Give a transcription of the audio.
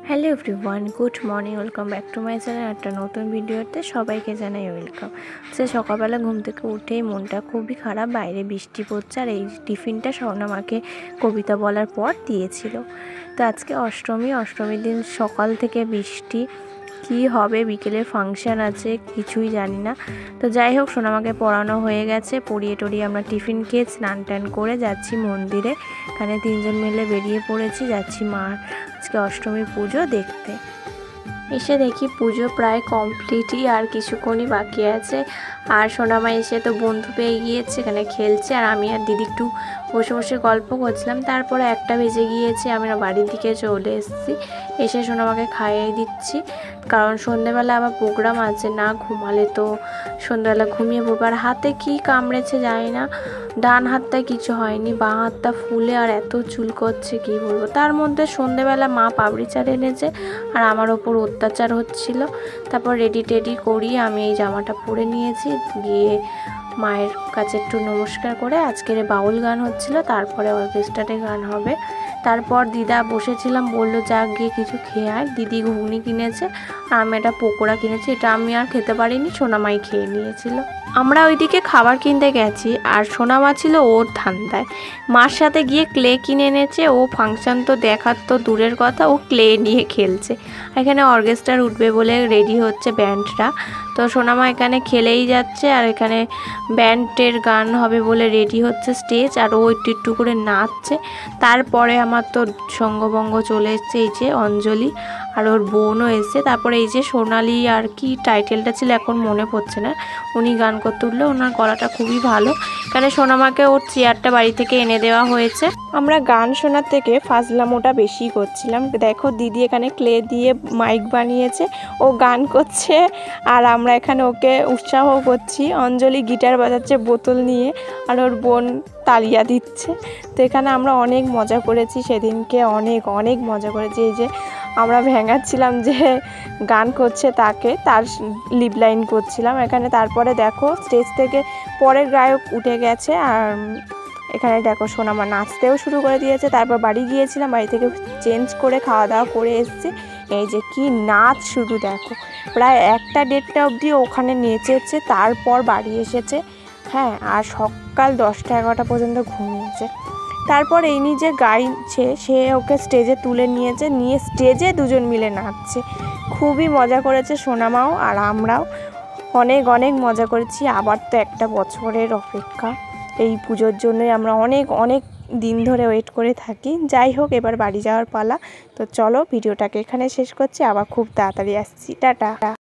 Hello everyone, good morning, welcome back to my channel. একটা নতুন ভিডিওতে সবাইকে জানাই ওয়েলকাম। সকালবেলা ঘুম থেকে উঠেই মনটা খুবই খারাপ, বাইরে বৃষ্টি পড়ছে। আর এই টিফিনটা স্বর্ণামাকে কবিতা বলার পর দিয়েছিল। তো আজকে অষ্টমীর দিন সকাল থেকে বৃষ্টি, কি হবে বিকেলে ফাংশান আছে কিছুই জানি না। তো যাই হোক, সোনামাকে পড়ানো হয়ে গেছে, পড়িয়ে টড়িয়ে আমরা টিফিন খেয়ে স্নান টান করে যাচ্ছি মন্দিরে। এখানে 3 জন মিলে বেরিয়ে পড়েছি, যাচ্ছি মার আজকে অষ্টমীর পুজো দেখতে। এসে দেখি পুজো প্রায় কমপ্লিটই, আর কিছুক্ষণই বাকি আছে। আর সোনামা এসে তো বন্ধু পেয়ে গিয়েছে, এখানে খেলছে। আর আমি আর দিদি একটু বসে বসে গল্প করছিলাম। তারপরে 1টা বেজে গিয়েছে, আমরা বাড়ির দিকে চলে এসেছি। এসে সোনামাকে খাইয়ে দিচ্ছি, কারণ সন্ধ্যেবেলা আবার প্রোগ্রাম আছে, না ঘুমালে তো সন্ধ্যেবেলা ঘুমিয়ে পড়বে। আর হাতে কি কামড়েছে জানি না, ডান হাতটায় কিছু হয়নি, বাঁ হাতটা ফুলে আর এত চুল করছে কি বলবো। তার মধ্যে সন্ধ্যেবেলা মা পাপড়ি চাট এনেছে আর আমার ওপর অত্যাচার হচ্ছিল। তারপর রেডি টেডি করি, আমি এই জামাটা পরে নিয়েছি, গিয়ে মায়ের কাছে একটু নমস্কার করে আজকের বাউল গান হচ্ছিল, তারপরে অর্কেস্ট্রাতে গান হবে। তারপর দিদা বসেছিলাম, বললো যা গিয়ে কিছু খেয়ে আয়। দিদি ঘুগনি কিনেছে আর আমি একটা পকোড়া কিনেছি, এটা আমি আর খেতে পারিনি, সোনামাই খেয়ে নিয়েছিল। আমরা ওইদিকে খাবার কিনতে গেছি, আর সোনামা ছিল ওর ধান্দায়, মার সাথে গিয়ে ক্লে কিনে এনেছে। ও ফাংশন তো দেখার তো দূরের কথা, ও ক্লে নিয়ে খেলছে। এখানে অর্কেস্ট্রার উঠবে বলে রেডি হচ্ছে ব্যান্ডরা। তো সোনামা এখানে খেলেই যাচ্ছে, আর এখানে ব্যান্ডের গান হবে বলে রেডি হচ্ছে স্টেজ, আর ও একটু একটু করে নাচছে। তারপরে আমার তো সঙ্গভঙ্গ চলে এসছে, এই যে অঞ্জলি আর ওর বোনও এসছে। তারপরে এই যে সোনালি, আর কি টাইটেলটা ছিল এখন মনে পড়ছে না, উনি গান করতে উঠলো। ওনার গলাটা খুবই ভালো। এখানে সোনামাকে ওর চেয়ারটা বাড়ি থেকে এনে দেওয়া হয়েছে। আমরা গান শোনার থেকে ফাজলামোটা বেশি করছিলাম। দেখো দিদি এখানে ক্লে দিয়ে মাইক বানিয়েছে, ও গান করছে আর আমরা এখানে ওকে উৎসাহ করছি। অঞ্জলি গিটার বাজাচ্ছে বোতল নিয়ে, আর ওর বোন তালিয়া দিচ্ছে। তো এখানে আমরা অনেক মজা করেছি সেদিনকে, অনেক অনেক মজা করেছি। এই যে আমরা ভেঙাচ্ছিলাম যে গান করছে তাকে, তার লিপ লাইন করছিলাম এখানে। তারপরে দেখো স্টেজ থেকে পরের গায়ক উঠে গেছে, আর এখানে দেখো সোনামা নাচতেও শুরু করে দিয়েছে। তারপর বাড়ি গিয়েছিলাম, বাড়ি থেকে চেঞ্জ করে খাওয়া দাওয়া করে এসেছি। এই যে কি নাচ শুরু দেখো, প্রায় 1টা 1:30 অবধি ওখানে নেচেছে, তারপর বাড়ি এসেছে। হ্যাঁ, আর সকাল 10টা 11টা পর্যন্ত ঘুমিয়েছে। তারপর এই নিজে গাইছে, সে ওকে স্টেজে তুলে নিয়েছে, নিয়ে স্টেজে 2 জন মিলে নাচছে। খুবই মজা করেছে সোনামাও আর আমরাও, অনেক অনেক মজা করেছি। আবার তো 1টা বছরের অপেক্ষা, এই পুজোর জন্যই আমরা অনেক অনেক দিন ধরে ওয়েট করে থাকি। যাই হোক, এবার বাড়ি যাওয়ার পালা। তো চলো ভিডিওটাকে এখানে শেষ করছি, আবার খুব তাড়াতাড়ি আসছি, টাটা।